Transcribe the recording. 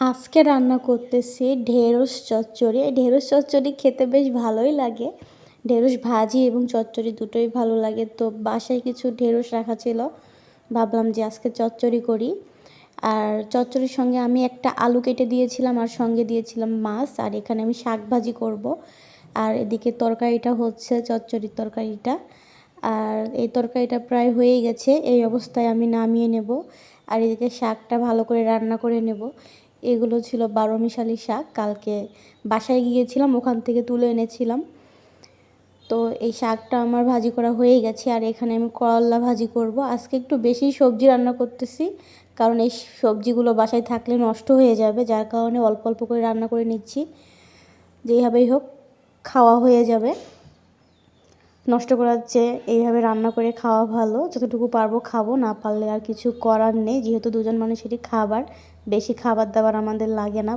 আজকে রান্না করতেছি ঢেঁড়স চচ্চড়ি। এই ঢেঁড়স চচ্চড়ি খেতে বেশ ভালোই লাগে। ঢেঁড়স ভাজি এবং চচ্চড়ি দুটোই ভালো লাগে। তো বাসায় কিছু ঢেঁড়স রাখা ছিল, ভাবলাম যে আজকে চচ্চড়ি করি। আর চচ্চড়ির সঙ্গে আমি একটা আলু কেটে দিয়েছিলাম আর সঙ্গে দিয়েছিলাম মাছ। আর এখানে আমি শাক ভাজি করব। আর এদিকে তরকারিটা হচ্ছে চচ্চড়ির তরকারিটা। আর এই তরকারিটা প্রায় হয়েই গেছে, এই অবস্থায় আমি নামিয়ে নেব। আর এদিকে শাকটা ভালো করে রান্না করে নেব। এগুলো ছিল বারোমিশালি শাক, কালকে বাসায় গিয়েছিলাম, ওখান থেকে তুলে এনেছিলাম। তো এই শাকটা আমার ভাজি করা হয়ে গেছে। আর এখানে আমি করলা ভাজি করব। আজকে একটু বেশি সবজি রান্না করতেছি, কারণ এই সবজিগুলো বাসায় থাকলে নষ্ট হয়ে যাবে, যার কারণে অল্প অল্প করে রান্না করে নিচ্ছি। যেইভাবেই হোক খাওয়া হয়ে যাবে, নষ্ট করার চেয়ে এইভাবে রান্না করে খাওয়া ভালো। যতটুকু পারবো খাবো, না পারলে আর কিছু করার নেই, যেহেতু দুজন মানুষেরই খাবার, বেশি খাবার দাবার আমাদের লাগে না।